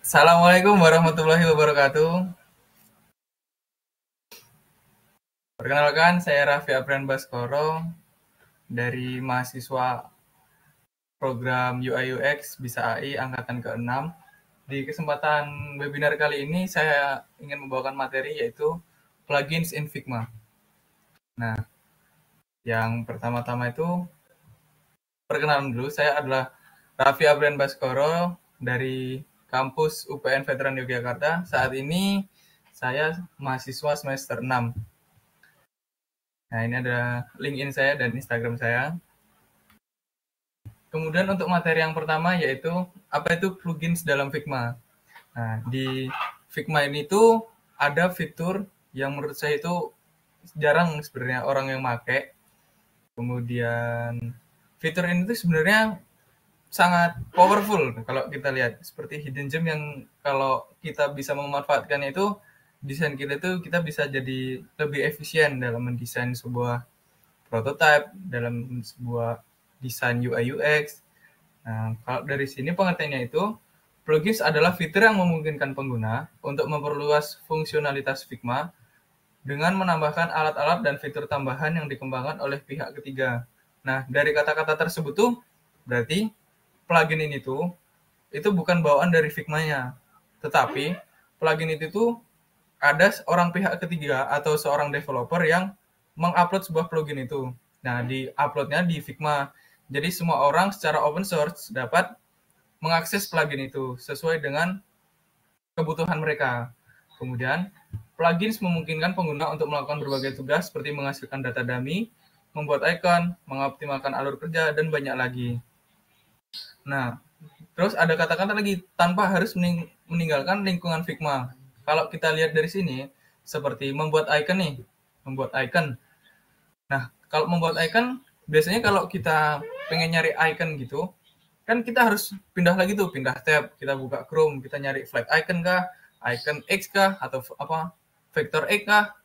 Assalamualaikum warahmatullahi wabarakatuh. Perkenalkan, saya Raffi Aprian Baskoro dari mahasiswa program UI UX Bisa AI angkatan ke-6. Di kesempatan webinar kali ini saya ingin membawakan materi yaitu plugins in Figma. Nah, yang pertama-tama itu perkenalan dulu, saya adalah Raffi Aprian Baskoro dari kampus UPN Veteran Yogyakarta. Saat ini saya mahasiswa semester 6. Nah, ini ada LinkedIn saya dan Instagram saya. Kemudian untuk materi yang pertama yaitu apa itu plugins dalam Figma. Nah, di Figma ini tuh ada fitur yang menurut saya itu jarang sebenarnya orang yang pakai. Kemudian fitur ini tuh sebenarnya sangat powerful kalau kita lihat, seperti hidden gem yang kalau kita bisa memanfaatkannya itu desain kita itu kita bisa jadi lebih efisien dalam mendesain sebuah prototype, dalam sebuah desain UI UX. Nah, kalau dari sini pengertiannya itu plugins adalah fitur yang memungkinkan pengguna untuk memperluas fungsionalitas Figma dengan menambahkan alat-alat dan fitur tambahan yang dikembangkan oleh pihak ketiga. Nah, dari kata-kata tersebut tuh berarti plugin ini tuh itu bukan bawaan dari Figma-nya, tetapi plugin itu tuh ada orang pihak ketiga atau seorang developer yang mengupload sebuah plugin itu. Nah, di-uploadnya di Figma. Jadi semua orang secara open source dapat mengakses plugin itu sesuai dengan kebutuhan mereka. Kemudian, plugins memungkinkan pengguna untuk melakukan berbagai tugas seperti menghasilkan data dummy, membuat icon, mengoptimalkan alur kerja, dan banyak lagi. Nah, terus ada kata-kata lagi, tanpa harus meninggalkan lingkungan Figma. Kalau kita lihat dari sini, seperti membuat icon nih, membuat icon. Nah, kalau membuat icon, biasanya kalau kita pengen nyari icon gitu, kan kita harus pindah lagi tuh, pindah tab, kita buka Chrome, kita nyari flat icon kah, icon X kah, atau apa, vector X kah.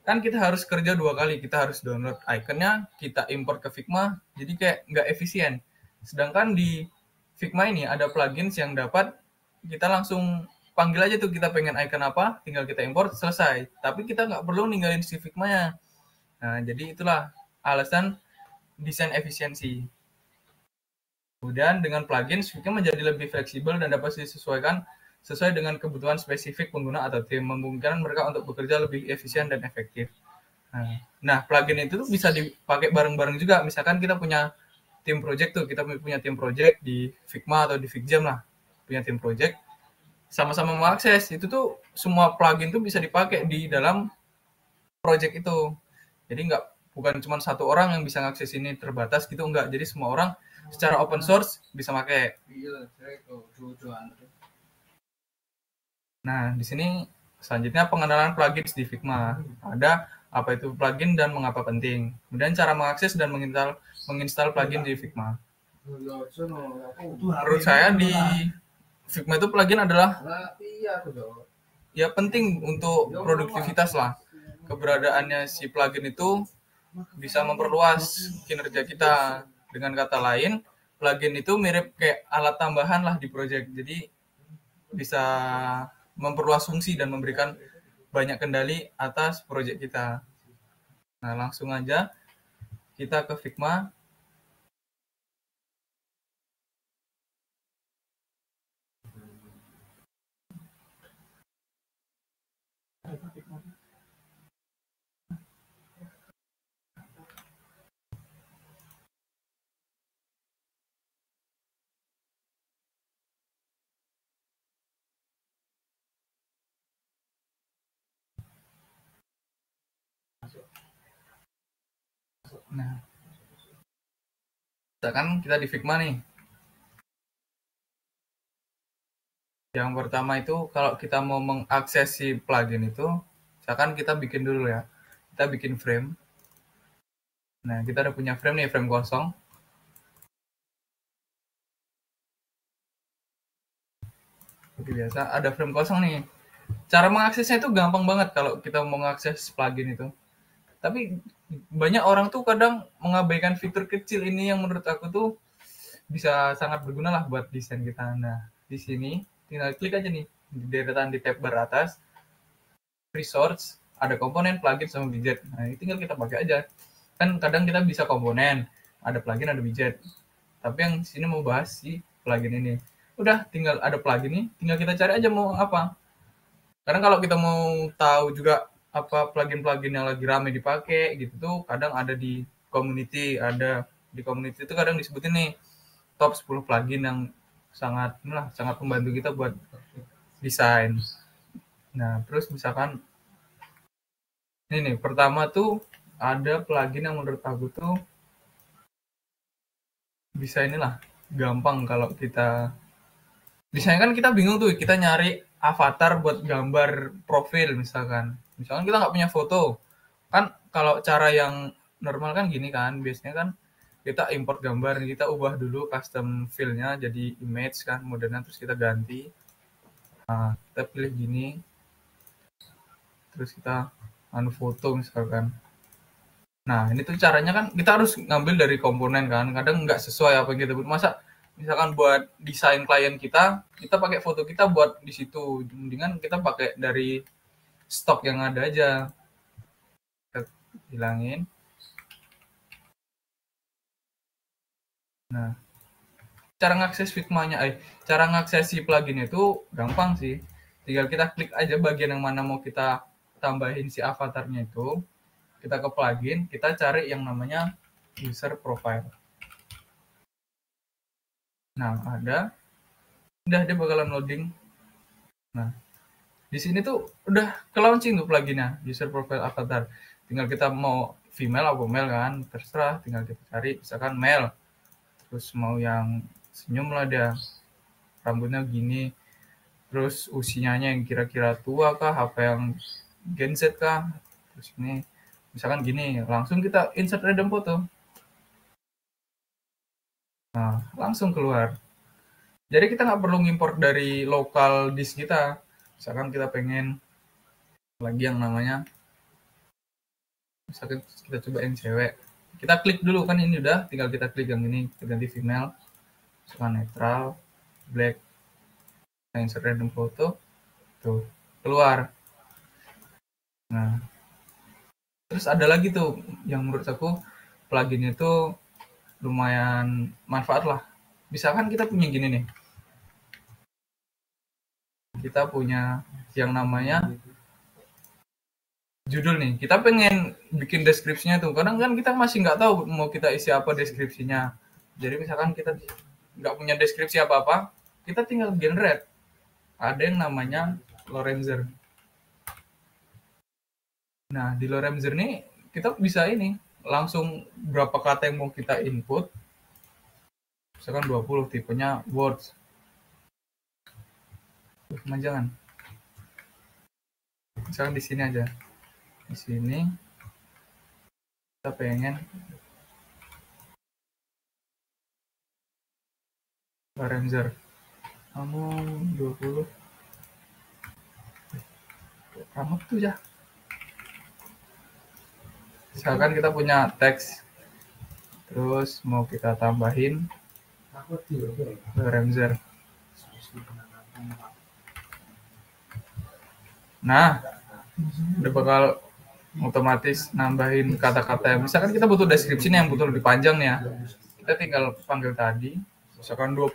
Kan kita harus kerja 2 kali, kita harus download iconnya, kita import ke Figma, jadi kayak nggak efisien. Sedangkan di Figma ini ada plugins yang dapat kita langsung panggil aja tuh, kita pengen icon apa, tinggal kita import, selesai. Tapi kita nggak perlu ninggalin si Figma-nya. Nah, jadi itulah alasan desain efisiensi. Kemudian dengan plugins, Figma menjadi lebih fleksibel dan dapat disesuaikan sesuai dengan kebutuhan spesifik pengguna atau tim, memungkinkan mereka untuk bekerja lebih efisien dan efektif. Nah, plugin itu tuh bisa dipakai bareng-bareng juga. Misalkan kita punya tim project tuh, kita punya tim project di Figma atau di Figjam lah, punya tim project, sama-sama mengakses, itu tuh semua plugin tuh bisa dipakai di dalam project itu. Jadi bukan cuma satu orang yang bisa ngakses ini, terbatas gitu, enggak. Jadi semua orang secara open source bisa pakai. Nah, di sini selanjutnya pengenalan plugins di Figma. Ada apa itu plugin dan mengapa penting. Kemudian cara mengakses dan menginstal plugin di Figma. Menurut saya di Figma itu plugin adalah ya penting untuk produktivitas lah. Keberadaannya si plugin itu bisa memperluas kinerja kita. Dengan kata lain, plugin itu mirip kayak alat tambahan lah di project. Jadi bisa memperluas fungsi dan memberikan banyak kendali atas proyek kita. Nah, langsung aja kita ke Figma. Nah, misalkan kita di Figma nih. Yang pertama itu kalau kita mau mengakses si plugin itu, misalkan kita bikin dulu ya. Kita bikin frame. Nah, kita udah punya frame nih, frame kosong. Seperti biasa, ada frame kosong nih. Cara mengaksesnya itu gampang banget kalau kita mau mengakses plugin itu. Tapi banyak orang tuh kadang mengabaikan fitur kecil ini yang menurut aku tuh bisa sangat berguna lah buat desain kita. Nah, di sini tinggal klik aja nih di deretan di tab bar atas resource, ada komponen, plugin, sama widget. Nah, ini tinggal kita pakai aja. Kan kadang kita bisa komponen, ada plugin, ada widget. Tapi yang sini mau bahas si plugin ini. Udah, tinggal ada plugin nih, tinggal kita cari aja mau apa. Karena kalau kita mau tahu juga apa plugin-plugin yang lagi rame dipakai gitu tuh kadang ada di community, ada di community itu kadang disebutin nih top 10 plugin yang sangat membantu kita buat desain. Nah, terus misalkan ini nih, pertama tuh ada plugin yang menurut aku tuh bisa inilah gampang kalau kita misalnya kan kita bingung tuh kita nyari avatar buat gambar profil misalkan kita nggak punya foto kan kalau cara yang normal kan gini kan biasanya kan kita import gambar kita ubah dulu custom file-nya jadi image kan modelnya terus kita ganti nah kita pilih gini terus kita foto misalkan. Nah, ini tuh caranya kan kita harus ngambil dari komponen kan. Kadang nggak sesuai apa yang kita buat. Masa misalkan buat desain klien kita, kita pakai foto kita buat di situ. Mendingan kita pakai dari stok yang ada aja. Kita hilangin. Nah, cara ngakses Figma-nya, cara ngakses si plugin itu gampang sih. Tinggal kita klik aja bagian yang mana mau kita tambahin si avatarnya itu. Kita ke plugin, kita cari yang namanya user profile. Nah, udah dia bakalan loading. Nah, di sini tuh udah ke launching tuh pluginnya, user profile avatar. Tinggal kita mau female atau male kan, terserah. Tinggal kita cari, misalkan male. Terus mau yang senyum lah dia, rambutnya gini. Terus usianya yang kira-kira tua kah, apa yang Gen Z kah. Terus ini, misalkan gini, langsung kita insert random foto. Nah, langsung keluar. Jadi kita nggak perlu import dari lokal disk kita. Misalkan kita pengen lagi yang namanya misalkan kita coba yang cewek kita klik dulu kan ini udah tinggal kita klik yang ini kita ganti female misalkan netral black insert random foto tuh keluar. Nah terus ada lagi tuh yang menurut aku plugin itu lumayan manfaat lah misalkan kita punya gini nih kita punya yang namanya judul nih kita pengen bikin deskripsinya tuh kadang kan kita masih nggak tahu mau kita isi apa deskripsinya jadi misalkan kita nggak punya deskripsi apa-apa kita tinggal generate ada yang namanya Lorenzer. Nah di Lorenzer nih kita bisa ini langsung berapa kata yang mau kita input misalkan 20 tipenya words jangan misalkan di sini aja di sini kita pengen Lorenzer kamu 20 kamu tuh ya misalkan kita punya teks terus mau kita tambahin Lorenzer. Nah udah bakal otomatis nambahin kata-kata misalkan kita butuh deskripsi yang butuh lebih panjang nih ya kita tinggal panggil tadi misalkan 20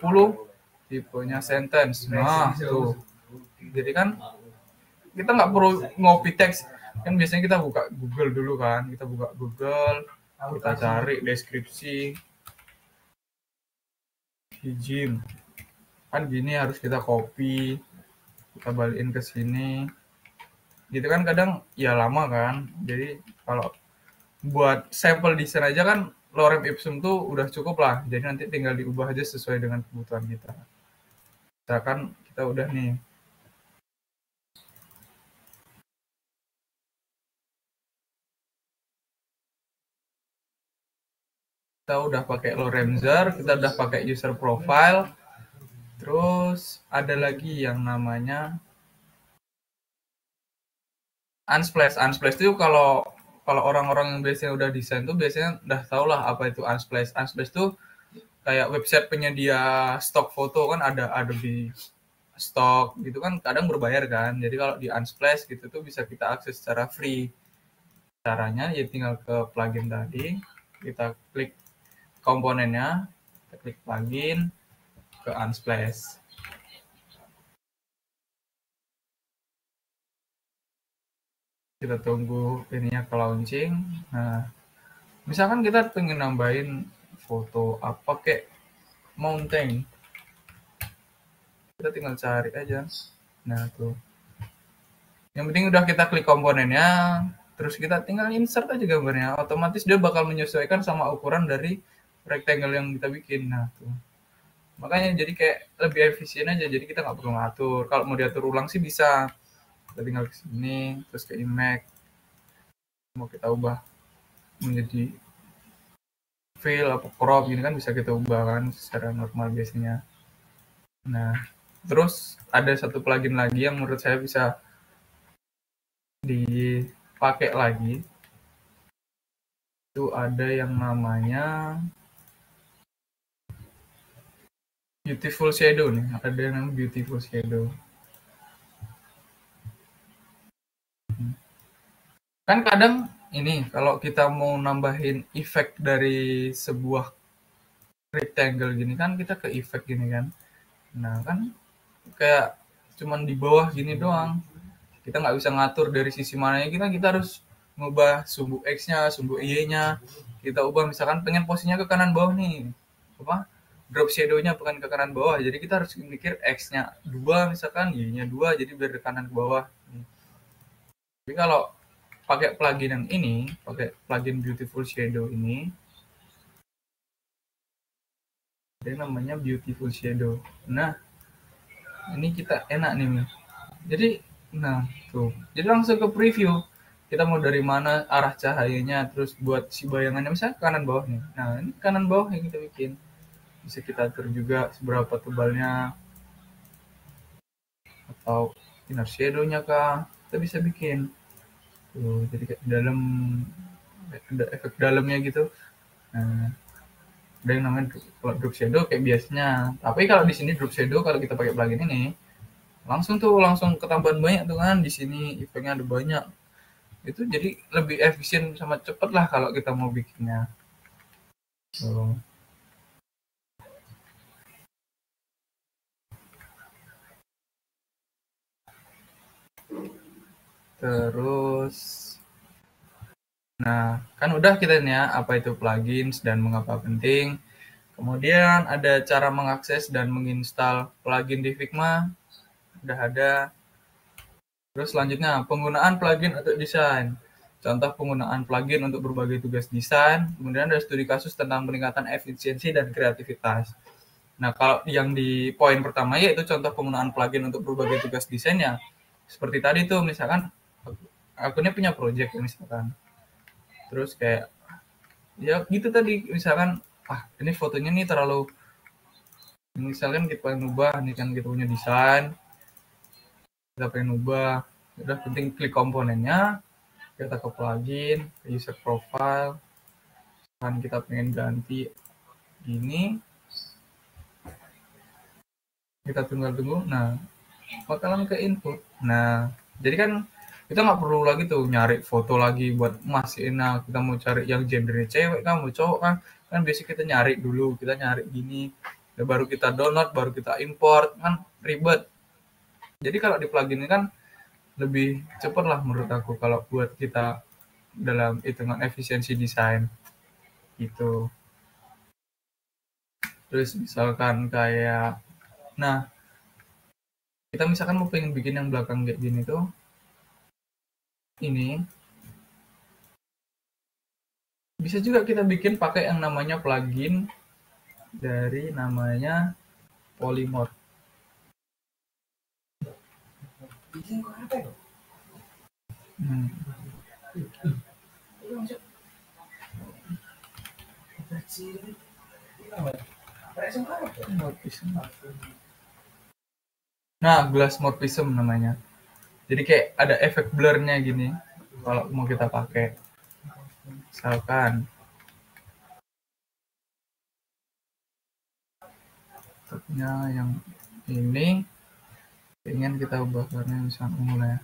tipenya sentence nah tuh jadi kan kita nggak perlu ngopi teks kan biasanya kita buka Google dulu kan kita buka Google kita cari deskripsi hijim kan gini harus kita copy kita balikin ke sini gitu kan kadang ya lama kan jadi kalau buat sampel desain aja kan lorem ipsum tuh udah cukup lah jadi nanti tinggal diubah aja sesuai dengan kebutuhan kita misalkan kita udah nih kita udah pakai Lorenzer kita udah pakai user profile terus ada lagi yang namanya Unsplash itu kalau kalau orang-orang yang biasanya udah desain tuh biasanya udah tau lah apa itu Unsplash. Unsplash tuh kayak website penyedia stok foto kan, ada Adobe Stock gitu kan, kadang berbayar kan. Jadi kalau di Unsplash gitu tuh bisa kita akses secara free. Caranya ya tinggal ke plugin tadi, kita klik komponennya, kita klik plugin, ke Unsplash. Kita tunggu ininya ke launching. Nah, misalkan kita pengen nambahin foto apa kayak mountain, kita tinggal cari aja. Nah tuh, yang penting udah kita klik komponennya, terus kita tinggal insert aja gambarnya, otomatis dia bakal menyesuaikan sama ukuran dari rectangle yang kita bikin. Nah tuh, makanya jadi kayak lebih efisien aja, jadi kita nggak perlu ngatur. Kalau mau diatur ulang sih bisa, kita tinggal ke sini terus ke image, mau kita ubah menjadi fill apa crop gini kan bisa kita ubah kan secara normal biasanya. Nah, terus ada satu plugin lagi yang menurut saya bisa dipakai lagi. Itu ada yang namanya Beautiful Shadow nih. Ada yang namanya Beautiful Shadow. Kan kadang ini kalau kita mau nambahin efek dari sebuah rectangle gini kan kita ke efek gini kan. Nah kan kayak cuman di bawah gini doang. Kita nggak bisa ngatur dari sisi mananya, kita harus ngubah sumbu X-nya, sumbu Y-nya. Kita ubah misalkan pengen posisinya ke kanan bawah nih. Apa? Drop shadow-nya bukan ke kanan bawah. Jadi kita harus mikir X-nya 2 misalkan, Y-nya 2 jadi biar ke kanan ke bawah. Tapi kalau pakai plugin yang ini, pakai plugin Beautiful Shadow ini, ada namanya Beautiful Shadow. Nah, ini kita enak nih. Jadi, nah tuh, jadi langsung ke preview. Kita mau dari mana arah cahayanya, terus buat si bayangannya misalnya kanan bawah nih. Nah, ini kanan bawah yang kita bikin. Bisa kita atur juga seberapa tebalnya, atau inner shadow-nya kah, kita bisa bikin. Tuh, jadi kayak dalam, ada efek dalamnya gitu. Nah, ada yang namanya drop shadow kayak biasanya. Tapi kalau di sini drop shadow kalau kita pakai plugin ini, langsung ketambahan banyak tuh kan, di sini efeknya ada banyak. Itu jadi lebih efisien sama cepet lah kalau kita mau bikinnya. So. Terus, nah kan udah kita nih ya apa itu plugins dan mengapa penting. Kemudian ada cara mengakses dan menginstal plugin di Figma, udah ada. Terus selanjutnya penggunaan plugin untuk desain. Contoh penggunaan plugin untuk berbagai tugas desain. Kemudian ada studi kasus tentang peningkatan efisiensi dan kreativitas. Nah, kalau yang di poin pertama yaitu contoh penggunaan plugin untuk berbagai tugas desainnya. Seperti tadi tuh misalkan aku ini punya project misalkan. Terus kayak ya gitu tadi misalkan ini fotonya nih terlalu, misalkan kita pengen ubah nih kan kita punya desain, kita pengen ubah, udah penting klik komponennya, kita ke plugin, ke user profile, kan kita pengen ganti gini, kita tunggu, nah bakalan ke input. Nah jadi kan kita nggak perlu lagi tuh nyari foto lagi buat masihin. Nah kita mau cari yang gendernya cewek kan, mau cowok kan biasa kita nyari dulu, kita nyari gini, ya baru kita download, baru kita import, kan ribet. Jadi kalau di plugin ini kan lebih cepat lah menurut aku kalau buat kita dalam hitungan efisiensi desain gitu. Terus misalkan kayak, nah kita misalkan mau pengen bikin yang belakang kayak gini tuh, ini bisa juga kita bikin pakai yang namanya plugin dari namanya Polymorph. Nah, glass morphism namanya. Jadi kayak ada efek blurnya gini kalau mau kita pakai. misalkan tetapnya yang ini ingin kita ubah warna misalkan ungu ya.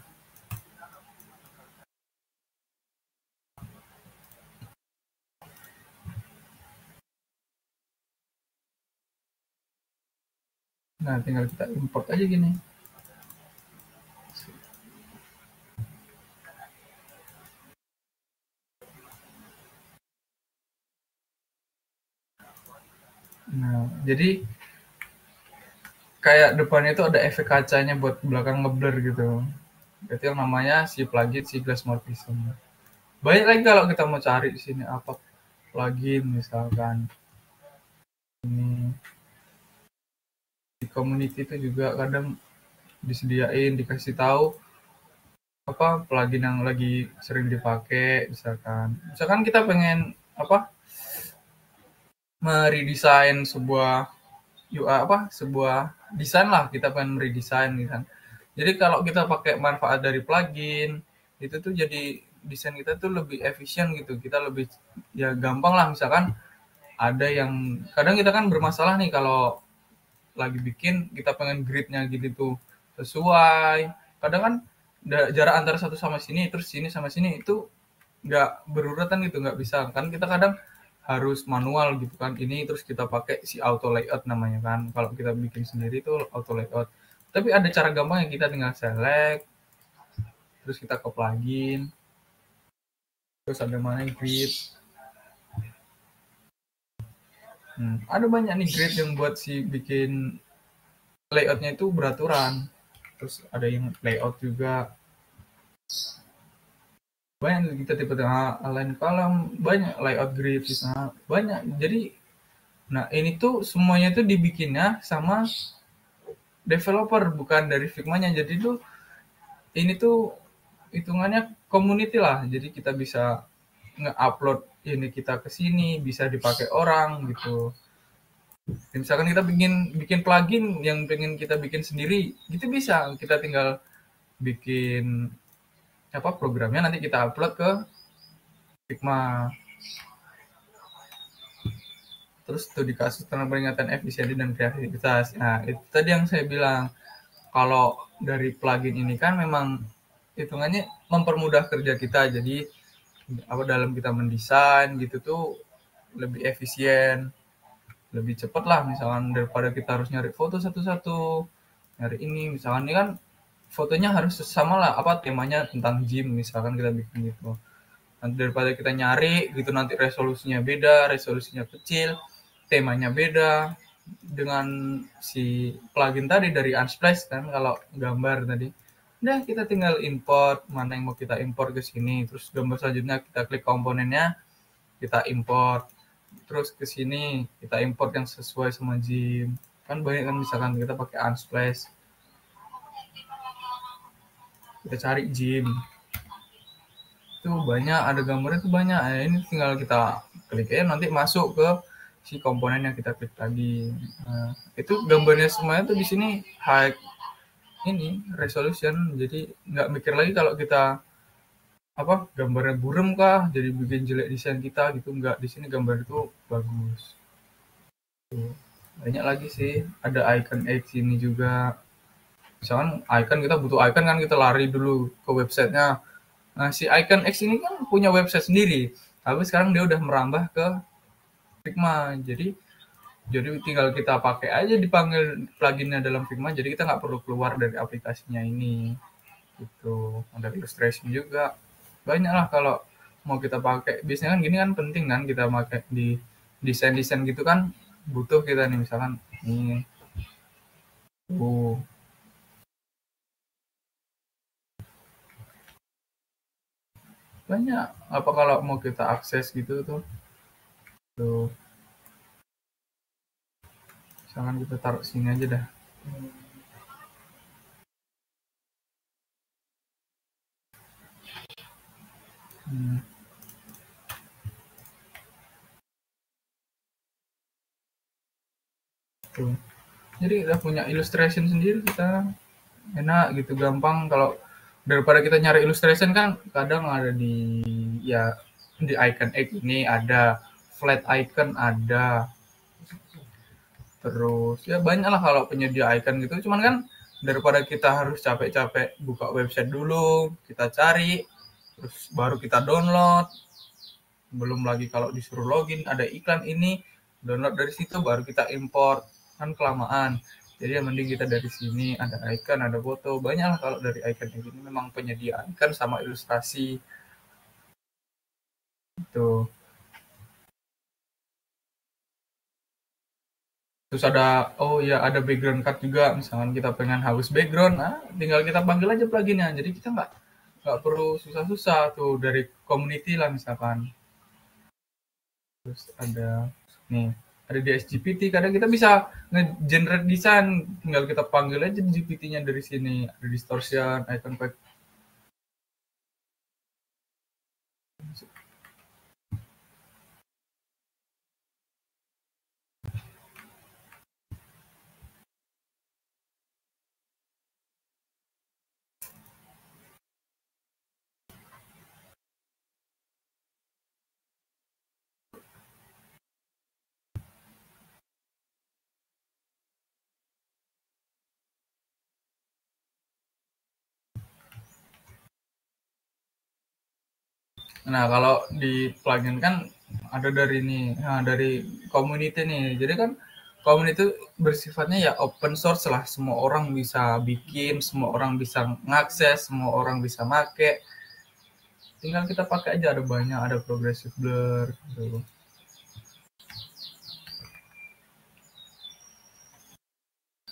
Nah, tinggal kita import aja gini. Nah, jadi kayak depannya itu ada efek kacanya buat belakang ngeblur gitu. Itu yang namanya si plugin si Glass Mortism. Banyak lagi kalau kita mau cari di sini apa plugin misalkan ini di community itu juga kadang disediain dikasih tahu apa plugin yang lagi sering dipakai misalkan kita pengen apa meredesain sebuah UI apa sebuah desain lah kita pengen meredesain gitu kan. Jadi kalau kita pakai manfaat dari plugin itu tuh jadi desain kita tuh lebih efisien gitu. Kita lebih ya gampang lah misalkan ada yang kadang kita kan bermasalah nih kalau lagi bikin kita pengen gridnya gitu tuh sesuai. Kadang kan jarak antara satu sama sini terus sini sama sini itu nggak berurutan gitu nggak bisa kan kita kadang harus manual gitu kan ini terus kita pakai si auto layout namanya kan kalau kita bikin sendiri itu auto layout tapi ada cara gampang yang kita tinggal select terus kita ke plugin terus ada mana grid ada banyak nih grid yang buat si bikin layoutnya itu beraturan terus ada yang layout juga banyak kita tipe-tipe align column banyak layout grid di sana banyak jadi nah ini tuh semuanya tuh dibikinnya sama developer bukan dari Figma-nya jadi tuh ini tuh hitungannya community lah jadi kita bisa nge-upload ini kita ke sini bisa dipakai orang gitu misalkan kita bikin bikin plugin yang pengen kita bikin sendiri gitu bisa kita tinggal bikin apa programnya nanti kita upload ke Figma terus tuh dikasih tentang peringatan efisiensi dan kreativitas nah itu tadi yang saya bilang kalau dari plugin ini kan memang hitungannya mempermudah kerja kita jadi apa dalam kita mendesain gitu tuh lebih efisien lebih cepat lah misalkan daripada kita harus nyari foto satu-satu nyari ini misalkan ini kan fotonya harus sama lah apa temanya tentang gym misalkan kita bikin gitu nanti daripada kita nyari gitu nanti resolusinya beda resolusinya kecil temanya beda dengan si plugin tadi dari Unsplash kan kalau gambar tadi udah kita tinggal import mana yang mau kita import ke sini terus gambar selanjutnya kita klik komponennya kita import terus ke sini kita import yang sesuai sama gym kan banyak kan misalkan kita pakai Unsplash kita cari gym itu banyak ada gambarnya itu banyak nah, ini tinggal kita klik aja nanti masuk ke si komponen yang kita klik tadi nah, itu gambarnya semuanya tuh di sini high ini resolution jadi nggak mikir lagi kalau kita apa gambarnya burem kah jadi bikin jelek desain kita gitu nggak di sini gambar itu bagus tuh. Banyak lagi sih ada icon X ini juga misalkan icon kita butuh icon kan kita lari dulu ke websitenya nah si icon X ini kan punya website sendiri tapi sekarang dia udah merambah ke Figma jadi tinggal kita pakai aja dipanggil pluginnya dalam Figma jadi kita nggak perlu keluar dari aplikasinya ini gitu ada illustration juga banyak lah kalau mau kita pakai biasanya kan gini kan penting kan kita pakai di desain gitu kan butuh kita nih misalkan ini banyak apa kalau mau kita akses gitu tuh misalkan kita taruh sini aja dah tuh. Jadi udah punya illustration sendiri kita enak gitu gampang kalau daripada kita nyari illustration kan kadang ada di ya di icon X ini ada, flat icon ada, terus ya banyak lah kalau penyedia icon gitu. Cuman kan daripada kita harus capek-capek buka website dulu, kita cari, terus baru kita download, belum lagi kalau disuruh login ada iklan ini, download dari situ baru kita import, kan kelamaan. Jadi yang mending kita dari sini ada icon, ada foto, banyak lah kalau dari icon ini memang penyedia icon sama ilustrasi itu. Terus ada, oh ya ada background card juga, misalkan kita pengen hapus background, nah tinggal kita panggil aja pluginnya. Jadi kita nggak perlu susah-susah tuh dari community lah misalkan. Terus ada nih, ada di SGPT, kadang kita bisa nge-generate desain, tinggal kita panggil aja GPT-nya dari sini. Ada distortion, icon pack. Nah, kalau di plugin kan ada dari ini, nah, dari community nih. Jadi kan community bersifatnya ya open source lah. Semua orang bisa bikin, semua orang bisa ngakses, semua orang bisa make. Tinggal kita pakai aja, ada banyak, ada progressive blur gitu.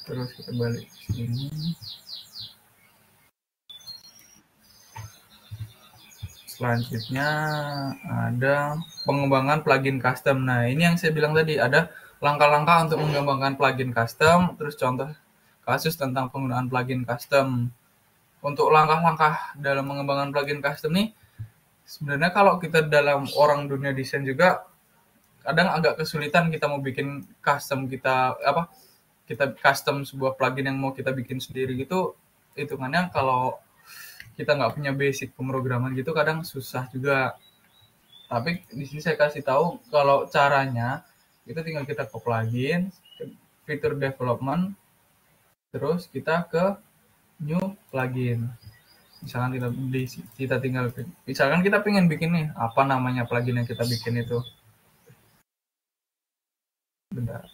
Terus kita balik ke sini. Selanjutnya ada pengembangan plugin custom. Nah, ini yang saya bilang tadi, ada langkah-langkah untuk mengembangkan plugin custom, terus contoh kasus tentang penggunaan plugin custom. Untuk langkah-langkah dalam mengembangkan plugin custom nih, sebenarnya kalau kita dalam orang dunia desain juga kadang agak kesulitan kita mau bikin custom, kita custom sebuah plugin yang mau kita bikin sendiri gitu, hitungannya kalau kita nggak punya basic pemrograman gitu kadang susah juga. Tapi di sini saya kasih tahu kalau caranya itu tinggal kita ke plugin, fitur development, terus kita ke new plugin. Misalkan kita tinggal, misalkan kita pengen bikin nih apa namanya plugin yang kita bikin itu. Bentar.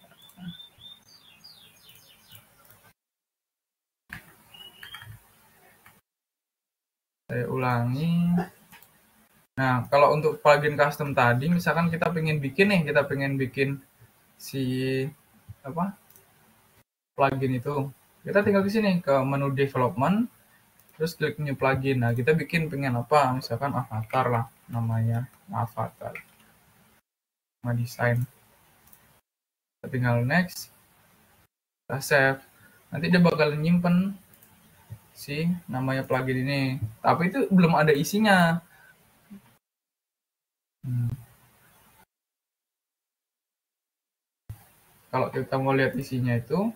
Saya ulangi. Nah, kalau untuk plugin custom tadi, misalkan kita pengen bikin si apa plugin itu, kita tinggal ke sini ke menu development, terus klik new plugin. Nah, kita pengen apa? Misalkan avatar lah namanya, avatar. Nama desain. Kita tinggal next, kita save. Nanti dia bakal nyimpen si namanya plugin ini. Tapi itu belum ada isinya. Kalau kita mau lihat isinya itu,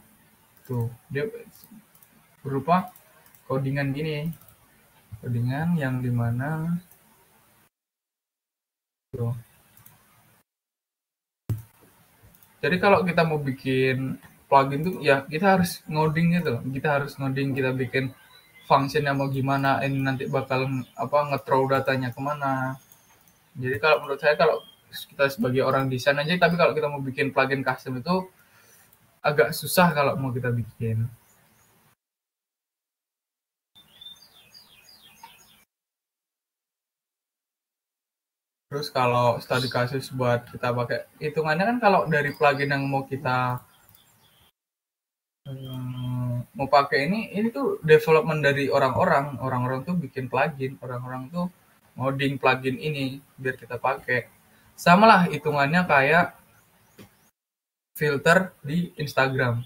tuh dia berupa codingan gini, codingan yang dimana tuh. Jadi kalau kita mau bikin plugin tuh ya kita harus ngoding gitu, kita bikin functionnya mau gimana, ini nanti bakal nge-throw datanya kemana. Jadi kalau menurut saya, kalau kita sebagai orang desain aja, tapi kalau kita mau bikin plugin custom itu agak susah kalau mau kita bikin. Terus kalau study kasus buat kita pakai, hitungannya kan kalau dari plugin yang mau kita mau pakai ini tuh development dari orang-orang tuh bikin plugin, orang-orang tuh ngoding plugin ini biar kita pakai. Sama lah hitungannya kayak filter di Instagram,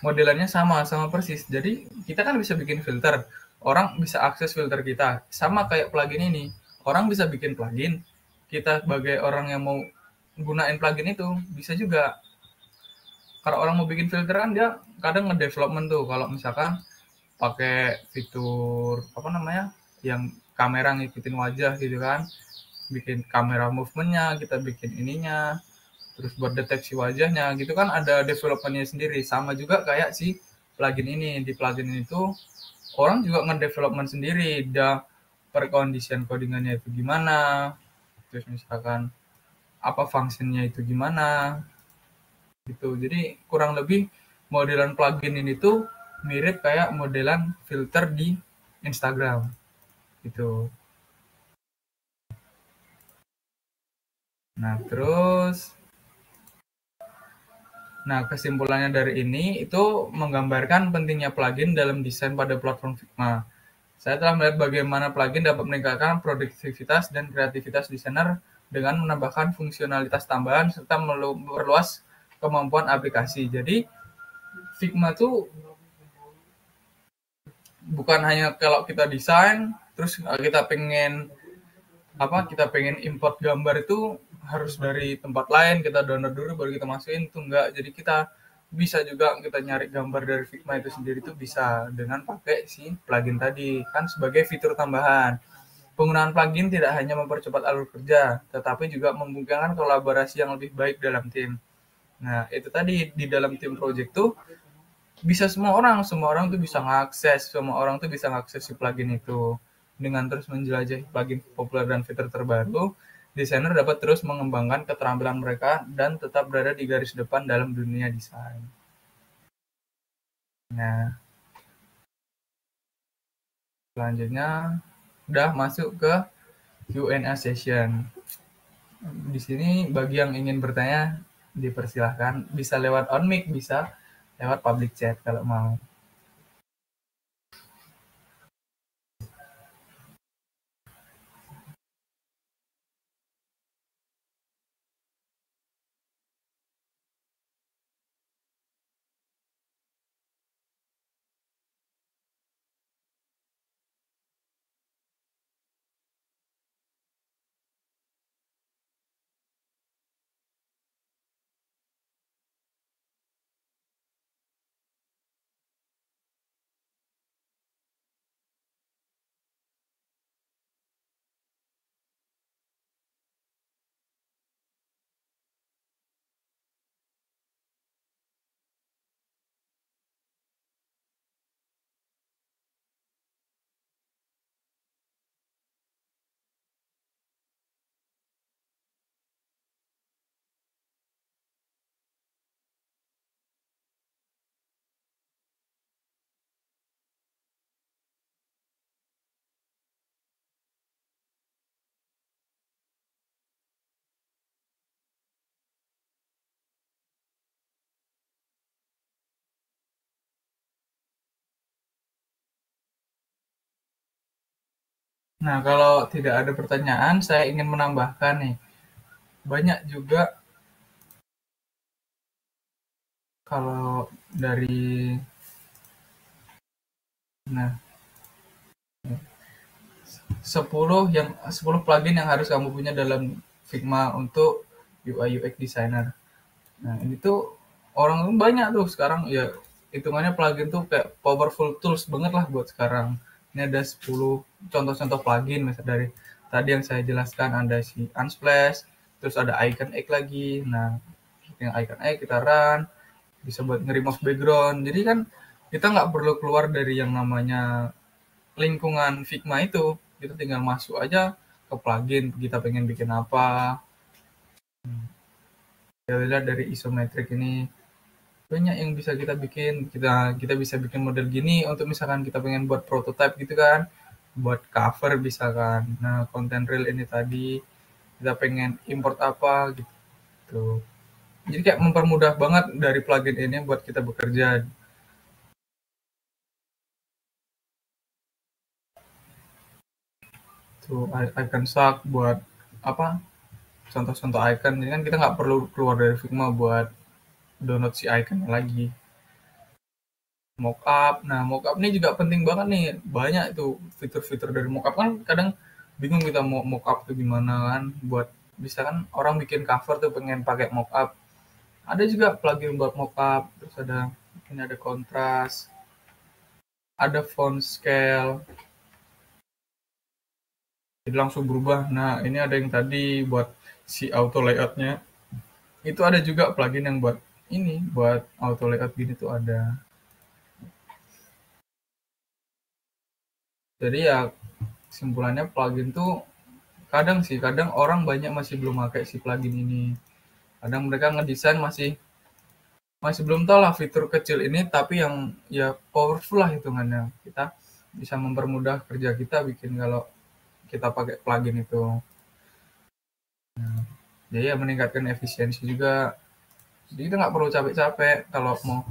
modelannya sama persis. Jadi kita kan bisa bikin filter, orang bisa akses filter kita, sama kayak plugin ini, orang bisa bikin plugin, kita sebagai orang yang mau gunain plugin itu bisa juga. Kalau orang mau bikin filter kan dia kadang nge-development tuh, kalau misalkan pakai fitur yang kamera ngikutin wajah gitu kan, bikin kamera movementnya, kita bikin ininya, terus buat deteksi wajahnya gitu kan ada developmentnya sendiri. Sama juga kayak si plugin ini. Di plugin ini tuh orang juga ngedevelopment sendiri, per condition codingannya itu gimana, terus misalkan apa fungsinya itu gimana gitu. Jadi kurang lebih modelan plugin ini tuh mirip kayak modelan filter di Instagram gitu. Nah, kesimpulannya dari ini itu menggambarkan pentingnya plugin dalam desain pada platform Figma. Saya telah melihat bagaimana plugin dapat meningkatkan produktivitas dan kreativitas desainer dengan menambahkan fungsionalitas tambahan serta memperluas kemampuan aplikasi. Jadi Figma tuh bukan hanya kalau kita desain, terus kita pengen import gambar itu harus dari tempat lain, kita download dulu baru kita masukin, itu enggak. Jadi kita bisa juga kita nyari gambar dari Figma itu sendiri itu bisa dengan pakai si plugin tadi kan sebagai fitur tambahan. Penggunaan plugin tidak hanya mempercepat alur kerja, tetapi juga memungkinkan kolaborasi yang lebih baik dalam tim. Nah, itu tadi di dalam tim project tuh bisa semua orang tuh bisa ngakses si plugin itu. Dengan terus menjelajahi plugin populer dan fitur terbaru, desainer dapat terus mengembangkan keterampilan mereka dan tetap berada di garis depan dalam dunia desain. Nah, selanjutnya udah masuk ke Q&A session. Di sini bagi yang ingin bertanya dipersilahkan, bisa lewat on mic, bisa lewat public chat kalau mau. Nah, kalau tidak ada pertanyaan, saya ingin menambahkan nih, banyak juga kalau dari nah 10 plugin yang harus kamu punya dalam Figma untuk UI UX designer. Nah, ini tuh orang banyak tuh sekarang ya hitungannya plugin tuh kayak powerful tools banget lah buat sekarang. Ini ada 10 contoh-contoh plugin misalnya dari tadi yang saya jelaskan ada si Unsplash, terus ada Icon X lagi. Nah, yang Icon X kita run, bisa buat nge-remove background. Jadi kan kita nggak perlu keluar dari yang namanya lingkungan Figma itu. Kita tinggal masuk aja ke plugin, kita pengen bikin apa. Kita lihat dari isometric ini banyak yang bisa kita bikin. Kita bisa bikin model gini untuk misalkan kita pengen buat prototype gitu kan, buat cover bisa kan. Nah, content reel ini tadi kita pengen import apa gitu. Jadi kayak mempermudah banget dari plugin ini buat kita bekerja. Tuh icon Shark buat apa, contoh-contoh icon. Jadi kan kita nggak perlu keluar dari Figma buat download si iconnya lagi. Mockup, nah mockup ini juga penting banget nih, banyak itu fitur-fitur dari mockup kan kadang bingung kita mau mockup tuh gimana kan, buat bisa kan orang bikin cover tuh pengen pakai mockup, ada juga plugin buat mockup, terus ini ada kontras, ada font scale. jadi langsung berubah. Nah, ini ada yang tadi buat si auto layoutnya. Itu ada juga plugin yang buat ini, buat auto layout gini tuh ada. Jadi ya kesimpulannya plugin tuh kadang orang banyak masih belum pakai si plugin ini. Kadang mereka ngedesain masih masih belum tahu lah fitur kecil ini, tapi yang ya powerful lah hitungannya. Kita bisa mempermudah kerja kita bikin kalau kita pakai plugin itu. Jadi ya meningkatkan efisiensi juga. Jadi kita nggak perlu capek-capek kalau mau.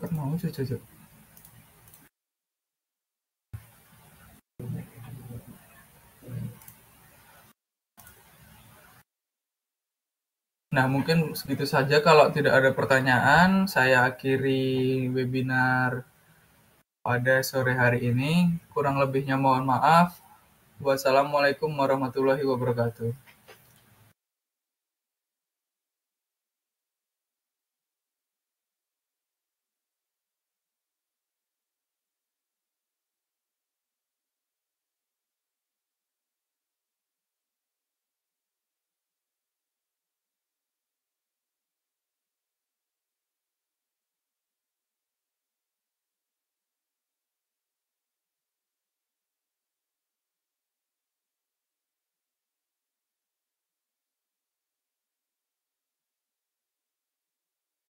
Kan mau cucu. Nah, mungkin segitu saja. Kalau tidak ada pertanyaan, saya akhiri webinar pada sore hari ini. Kurang lebihnya mohon maaf. Wassalamualaikum warahmatullahi wabarakatuh.